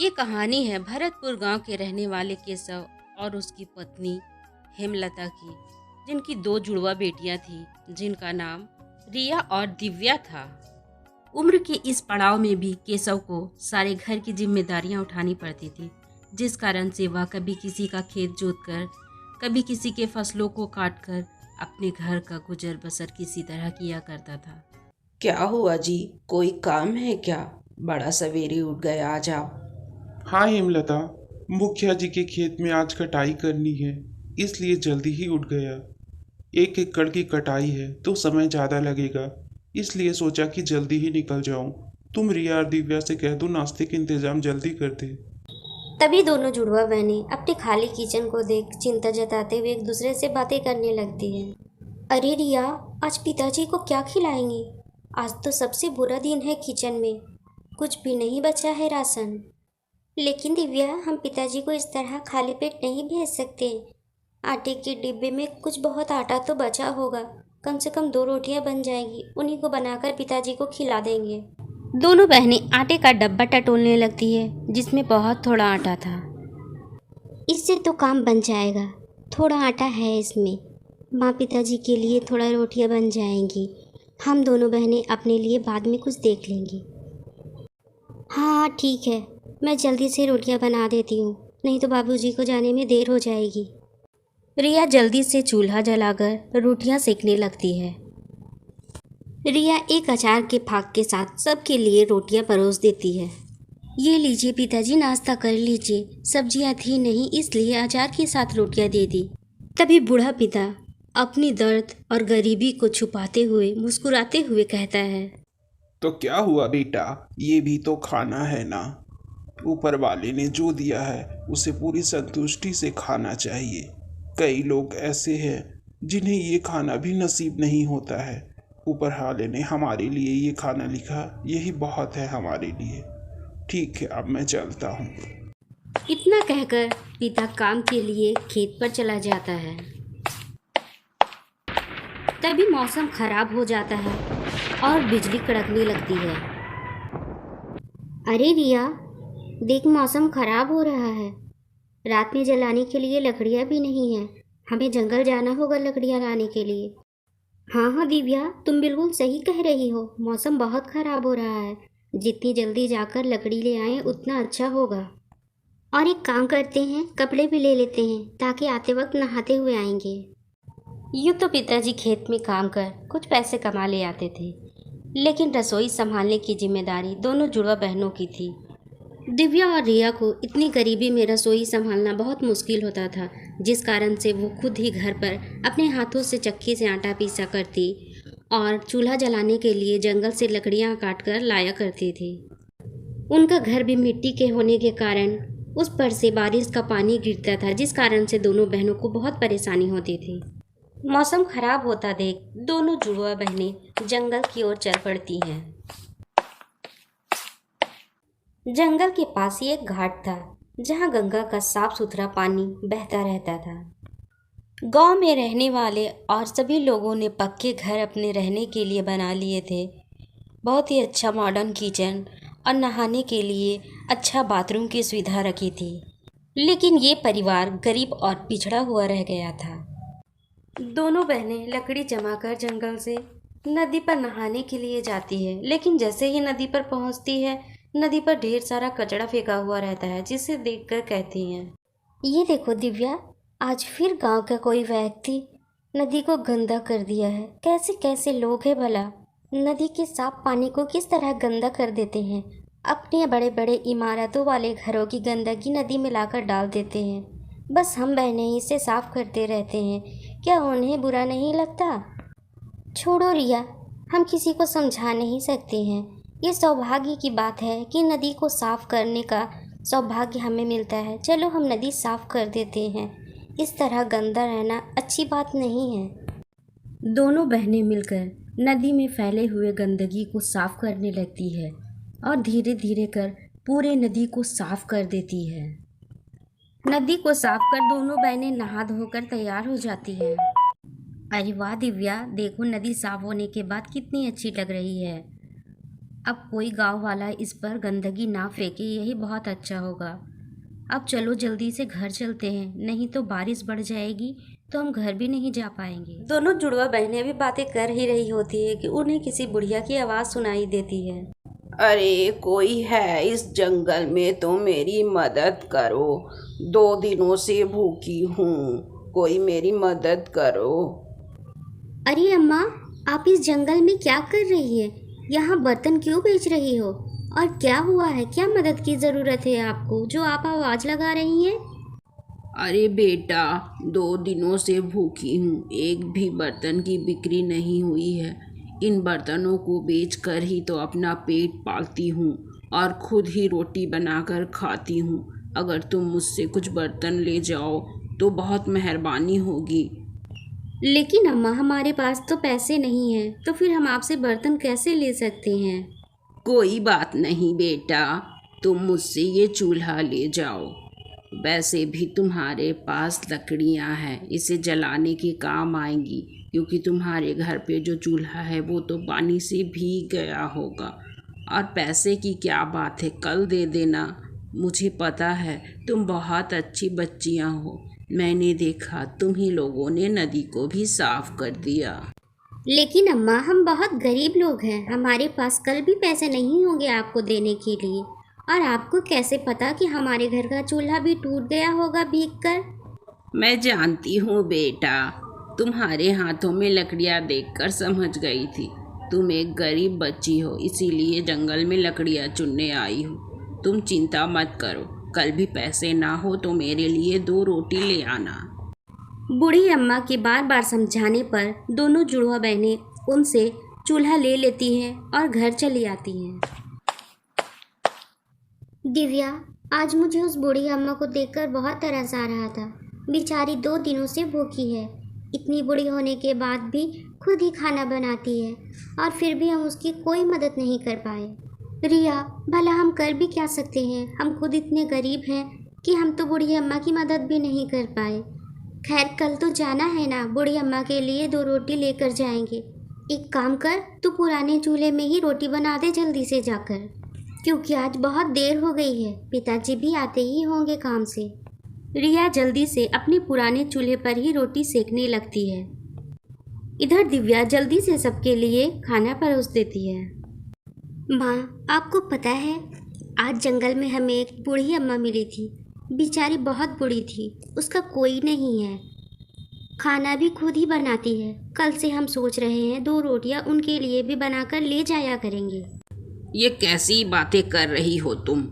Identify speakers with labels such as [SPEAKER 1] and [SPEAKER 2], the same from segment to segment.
[SPEAKER 1] ये कहानी है भरतपुर गांव के रहने वाले केशव और उसकी पत्नी हेमलता की, जिनकी दो जुड़वा बेटियां थीं, जिनका नाम रिया और दिव्या था। उम्र के इस पड़ाव में भी केशव को सारे घर की जिम्मेदारियां उठानी पड़ती थी, जिस कारण से वह कभी किसी का खेत जोतकर, कभी किसी के फसलों को काटकर अपने घर का गुजर बसर किसी तरह किया करता था।
[SPEAKER 2] क्या हुआ जी? कोई काम है क्या? बड़ा सवेरे उठ गए आज आप।
[SPEAKER 3] हाँ हेमलता, मुखिया जी के खेत में आज कटाई करनी है, इसलिए जल्दी ही उठ गया। 1 एकड़ की कटाई है तो समय ज़्यादा लगेगा, इसलिए सोचा कि जल्दी ही निकल जाऊं। तुम रिया और दिव्या से कह दो नाश्ते के इंतजाम जल्दी कर दे।
[SPEAKER 4] तभी दोनों जुड़वा बहनें अपने खाली किचन को देख चिंता जताते हुए एक दूसरे से बातें करने लगती हैं। अरे रिया, आज पिताजी को क्या खिलाएंगे? आज तो सबसे बुरा दिन है किचन में, कुछ भी नहीं बचा है राशन। लेकिन दिव्या, हम पिताजी को इस तरह खाली पेट नहीं भेज सकते। आटे के डिब्बे में कुछ बहुत आटा तो बचा होगा, कम से कम 2 रोटियां बन जाएगी, उन्हीं को बनाकर पिताजी को खिला देंगे। दोनों बहनें आटे का डब्बा टटोलने लगती है, जिसमें बहुत थोड़ा आटा था। इससे तो काम बन जाएगा, थोड़ा आटा है इसमें। माँ पिताजी के लिए थोड़ा रोटियां बन जाएंगी, हम दोनों बहनें अपने लिए बाद में कुछ देख लेंगी। हाँ ठीक है, मैं जल्दी से रोटियां बना देती हूँ, नहीं तो बाबूजी को जाने में देर हो जाएगी। रिया जल्दी से चूल्हा जलाकर रोटियां सेकने लगती है। रिया एक अचार के फाक के साथ सबके लिए रोटियां परोस देती है। ये लीजिए पिताजी, नाश्ता कर लीजिए, सब्जियां थी नहीं इसलिए अचार के साथ रोटियां दे दी। तभी बूढ़ा पिता अपनी दर्द और गरीबी को छुपाते हुए मुस्कुराते हुए कहता है।
[SPEAKER 3] तो क्या हुआ बेटा, ये भी तो खाना है ना। ऊपर वाले ने जो दिया है उसे पूरी संतुष्टि से खाना चाहिए। कई लोग ऐसे हैं जिन्हें ये खाना भी नसीब नहीं होता है। ऊपर वाले ने हमारे लिए ये खाना लिखा, यही बहुत है हमारे लिए। ठीक है, अब मैं चलता हूँ।
[SPEAKER 4] इतना कहकर पिता काम के लिए खेत पर चला जाता है। तभी मौसम खराब हो जाता है और बिजली कड़कने लगती है। अरे रिया, देख मौसम खराब हो रहा है, रात में जलाने के लिए लकड़ियाँ भी नहीं हैं, हमें जंगल जाना होगा लकड़ियाँ लाने के लिए। हाँ हाँ दिव्या, तुम बिल्कुल सही कह रही हो, मौसम बहुत खराब हो रहा है, जितनी जल्दी जाकर लकड़ी ले आएं उतना अच्छा होगा। और एक काम करते हैं, कपड़े भी ले लेते हैं ताकि आते वक्त नहाते हुए आएंगे। यूँ तो पिताजी खेत में काम कर कुछ पैसे कमा ले आते थे, लेकिन रसोई संभालने की जिम्मेदारी दोनों जुड़वा बहनों की थी। दिव्या और रिया को इतनी गरीबी में रसोई संभालना बहुत मुश्किल होता था, जिस कारण से वो खुद ही घर पर अपने हाथों से चक्की से आटा पीसा करती और चूल्हा जलाने के लिए जंगल से लकड़ियाँ काट कर लाया करती थी। उनका घर भी मिट्टी के होने के कारण उस पर से बारिश का पानी गिरता था, जिस कारण से दोनों बहनों को बहुत परेशानी होती थी। मौसम खराब होता देख दोनों जुड़वा बहनें जंगल की ओर चल पड़ती हैं। जंगल के पास ही एक घाट था, जहाँ गंगा का साफ सुथरा पानी बहता रहता था। गांव में रहने वाले और सभी लोगों ने पक्के घर अपने रहने के लिए बना लिए थे। बहुत ही अच्छा मॉडर्न किचन और नहाने के लिए अच्छा बाथरूम की सुविधा रखी थी। लेकिन ये परिवार गरीब और पिछड़ा हुआ रह गया था। दोनों बहनें लकड़ी जमाकर जंगल से नदी पर नहाने के लिए जाती है, लेकिन जैसे ही नदी पर पहुंचती है, नदी पर ढेर सारा कचरा फेंका हुआ रहता है, जिसे देखकर कहती हैं, ये देखो दिव्या, आज फिर गांव का कोई व्यक्ति नदी को गंदा कर दिया है। कैसे कैसे लोग हैं भला, नदी के साफ पानी को किस तरह गंदा कर देते हैं। अपने बड़े बड़े इमारतों वाले घरों की गंदगी नदी में लाकर डाल देते हैं। बस हम बहनें ही इसे साफ करते रहते हैं, क्या उन्हें बुरा नहीं लगता? छोड़ो रिया, हम किसी को समझा नहीं सकते हैं। ये सौभाग्य की बात है कि नदी को साफ करने का सौभाग्य हमें मिलता है। चलो हम नदी साफ कर देते हैं, इस तरह गंदा रहना अच्छी बात नहीं है। दोनों बहनें मिलकर नदी में फैले हुए गंदगी को साफ करने लगती है और धीरे धीरे कर पूरे नदी को साफ कर देती है। नदी को साफ कर दोनों बहनें नहा धोकर तैयार हो जाती हैं। अरे वाह दिव्या, देखो नदी साफ होने के बाद कितनी अच्छी लग रही है। अब कोई गांव वाला इस पर गंदगी ना फेंके, यही बहुत अच्छा होगा। अब चलो जल्दी से घर चलते हैं, नहीं तो बारिश बढ़ जाएगी तो हम घर भी नहीं जा पाएंगे। दोनों जुड़वा बहनें भी बातें कर ही रही होती है कि उन्हें किसी बुढ़िया की आवाज़ सुनाई देती है।
[SPEAKER 2] अरे कोई है इस जंगल में तो मेरी मदद करो, 2 दिनों से भूखी हूँ, कोई मेरी मदद करो।
[SPEAKER 4] अरे अम्मा, आप इस जंगल में क्या कर रही है? यहाँ बर्तन क्यों बेच रही हो? और क्या हुआ है? क्या मदद की ज़रूरत है आपको जो आप आवाज़ लगा रही हैं?
[SPEAKER 2] अरे बेटा, 2 दिनों से भूखी हूँ, एक भी बर्तन की बिक्री नहीं हुई है। इन बर्तनों को बेचकर ही तो अपना पेट पालती हूँ और खुद ही रोटी बनाकर खाती हूँ। अगर तुम मुझसे कुछ बर्तन ले जाओ तो बहुत मेहरबानी होगी।
[SPEAKER 4] लेकिन अम्मा, हमारे पास तो पैसे नहीं हैं, तो फिर हम आपसे बर्तन कैसे ले सकते हैं?
[SPEAKER 2] कोई बात नहीं बेटा, तुम मुझसे ये चूल्हा ले जाओ। वैसे भी तुम्हारे पास लकड़ियाँ हैं, इसे जलाने के काम आएंगी, क्योंकि तुम्हारे घर पे जो चूल्हा है वो तो पानी से भीग गया होगा। और पैसे की क्या बात है, कल दे देना। मुझे पता है तुम बहुत अच्छी बच्चियाँ हो, मैंने देखा तुम ही लोगों ने नदी को भी साफ कर दिया।
[SPEAKER 4] लेकिन अम्मा, हम बहुत गरीब लोग हैं, हमारे पास कल भी पैसे नहीं होंगे आपको देने के लिए। और आपको कैसे पता कि हमारे घर का चूल्हा भी टूट गया होगा भीगकर?
[SPEAKER 2] मैं जानती हूँ बेटा, तुम्हारे हाथों में लकड़ियाँ देखकर समझ गई थी तुम एक गरीब बच्ची हो, इसीलिए जंगल में लकड़ियाँ चुनने आई हो। तुम चिंता मत करो, कल भी पैसे ना हो तो मेरे लिए 2 रोटी ले आना।
[SPEAKER 4] बूढ़ी अम्मा के बार बार समझाने पर दोनों जुड़वा बहनें उनसे चूल्हा ले लेती हैं और घर चली आती हैं। दिव्या, आज मुझे उस बूढ़ी अम्मा को देखकर बहुत तरस आ रहा था। बेचारी 2 दिनों से भूखी है, इतनी बूढ़ी होने के बाद भी खुद ही खाना बनाती है, और फिर भी हम उसकी कोई मदद नहीं कर पाए। रिया, भला हम कर भी क्या सकते हैं? हम खुद इतने गरीब हैं कि हम तो बूढ़ी अम्मा की मदद भी नहीं कर पाए। खैर, कल तो जाना है ना, बूढ़ी अम्मा के लिए 2 रोटी लेकर जाएंगे। एक काम कर, तू पुराने चूल्हे में ही रोटी बना दे जल्दी से जाकर, क्योंकि आज बहुत देर हो गई है, पिताजी भी आते ही होंगे काम से। रिया जल्दी से अपने पुराने चूल्हे पर ही रोटी सेकने लगती है। इधर दिव्या जल्दी से सबके लिए खाना परोस देती है। माँ, आपको पता है, आज जंगल में हमें एक बूढ़ी अम्मा मिली थी। बेचारी बहुत बूढ़ी थी, उसका कोई नहीं है, खाना भी खुद ही बनाती है। कल से हम सोच रहे हैं 2 रोटियां उनके लिए भी बनाकर ले जाया करेंगे।
[SPEAKER 2] ये कैसी बातें कर रही हो तुम?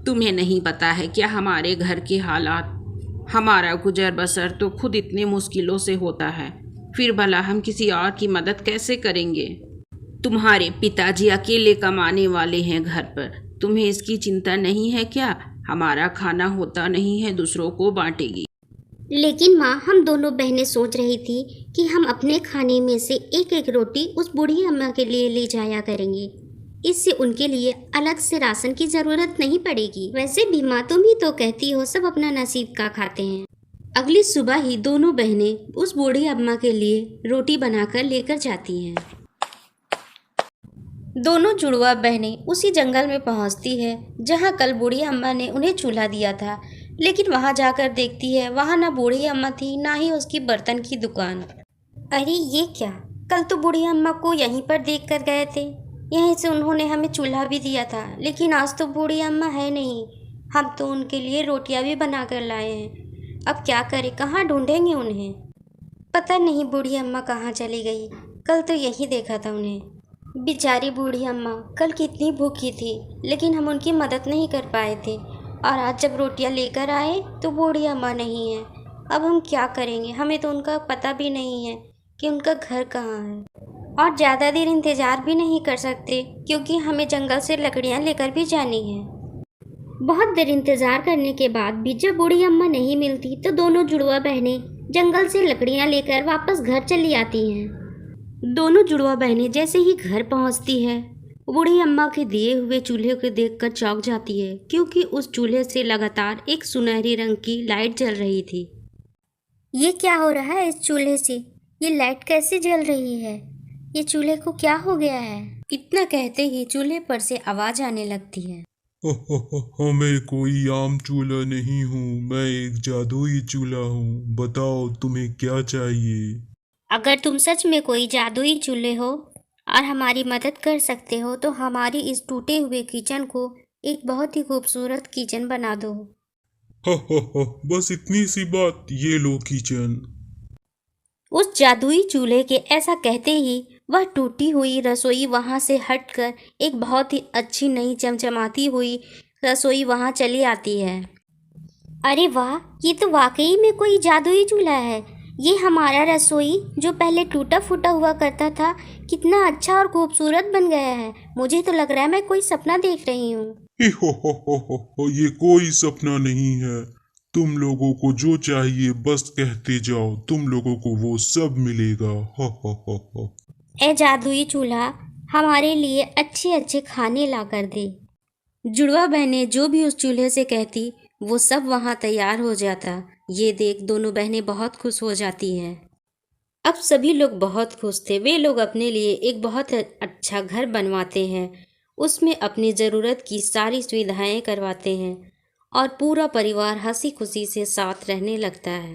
[SPEAKER 2] तुम्हें नहीं पता है क्या हमारे घर के हालात? हमारा गुजर बसर तो खुद इतने मुश्किलों से होता है, फिर भला हम किसी और की मदद कैसे करेंगे? तुम्हारे पिताजी अकेले कमाने वाले हैं घर पर, तुम्हें इसकी चिंता नहीं है क्या? हमारा खाना होता नहीं है, दूसरों को बांटेगी।
[SPEAKER 4] लेकिन माँ, हम दोनों बहनें सोच रही थी कि हम अपने खाने में से एक एक रोटी उस बूढ़ी अम्मा के लिए ले जाया करेंगे, इससे उनके लिए अलग से राशन की ज़रूरत नहीं पड़ेगी। वैसे भी माँ, तुम ही तो कहती हो सब अपना नसीब का खाते हैं। अगली सुबह ही दोनों बहनें उस बूढ़ी अम्मा के लिए रोटी बनाकर लेकर जाती हैं। दोनों जुड़वा बहनें उसी जंगल में पहुंचती है जहां कल बूढ़ी अम्मा ने उन्हें चूल्हा दिया था, लेकिन वहां जाकर देखती है वहां ना बूढ़ी अम्मा थी, ना ही उसकी बर्तन की दुकान। अरे ये क्या, कल तो बूढ़ी अम्मा को यहीं पर देख कर गए थे, यहीं से उन्होंने हमें चूल्हा भी दिया था, लेकिन आज तो बूढ़ी अम्मा है नहीं। हम तो उनके लिए रोटियां भी बना कर लाए हैं, अब क्या करें, कहाँ ढूंढेंगे उन्हें? पता नहीं बूढ़ी अम्मा कहाँ चली गई, कल तो यहीं देखा था उन्हें। बेचारी बूढ़ी अम्मा कल कितनी भूखी थी, लेकिन हम उनकी मदद नहीं कर पाए थे, और आज जब रोटियां लेकर आए तो बूढ़ी अम्मा नहीं है। अब हम क्या करेंगे? हमें तो उनका पता भी नहीं है कि उनका घर कहाँ है, और ज़्यादा देर इंतज़ार भी नहीं कर सकते क्योंकि हमें जंगल से लकड़ियाँ लेकर भी जानी है। बहुत देर इंतज़ार करने के बाद भी जब बूढ़ी अम्मा नहीं मिलती तो दोनों जुड़वा बहनें जंगल से लकड़ियाँ लेकर वापस घर चली आती हैं। दोनों जुड़वा बहनें जैसे ही घर पहुंचती है, बूढ़ी अम्मा के दिए हुए चूल्हे को देखकर चौंक जाती है, क्योंकि उस चूल्हे से लगातार एक सुनहरी रंग की लाइट जल रही थी। ये क्या हो रहा है इस चूल्हे से? ये लाइट कैसे जल रही है? ये चूल्हे को क्या हो गया है? इतना कहते ही चूल्हे पर से आवाज आने लगती है।
[SPEAKER 5] मैं कोई आम चूल्हा नहीं हूँ, मैं एक जादुई चूल्हा हूँ। बताओ तुम्हें क्या चाहिए।
[SPEAKER 4] अगर तुम सच में कोई जादुई चूल्हे हो और हमारी मदद कर सकते हो तो हमारी इस टूटे हुए किचन को एक बहुत ही खूबसूरत किचन बना दो।
[SPEAKER 5] बस इतनी सी बात, ये लो किचन।
[SPEAKER 4] उस जादुई चूल्हे के ऐसा कहते ही वह टूटी हुई रसोई वहां से हटकर एक बहुत ही अच्छी नई चमचमाती हुई रसोई वहां चली आती है। अरे वाह, ये तो वाकई में कोई जादुई चूल्हा है। ये हमारा रसोई जो पहले टूटा फूटा हुआ करता था कितना अच्छा और खूबसूरत बन गया है। मुझे तो लग रहा है मैं कोई सपना देख रही हूँ।
[SPEAKER 5] ये कोई सपना नहीं है। तुम लोगों को जो चाहिए बस कहते जाओ, तुम लोगों को वो सब मिलेगा। हो।
[SPEAKER 4] ए जादुई चूल्हा, हमारे लिए अच्छे अच्छे खाने ला कर दे। जुड़वा बहनें जो भी उस चूल्हे से कहती वो सब वहाँ तैयार हो जाता। ये देख दोनों बहनें बहुत खुश हो जाती हैं। अब सभी लोग बहुत खुश थे। वे लोग अपने लिए एक बहुत अच्छा घर बनवाते हैं, उसमें अपनी ज़रूरत की सारी सुविधाएं करवाते हैं और पूरा परिवार हंसी खुशी से साथ रहने लगता है।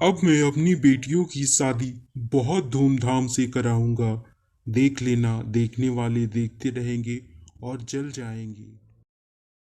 [SPEAKER 5] अब मैं अपनी बेटियों की शादी बहुत धूमधाम से कराऊंगा। देख लेना, देखने वाले देखते रहेंगे और जल जाएंगे।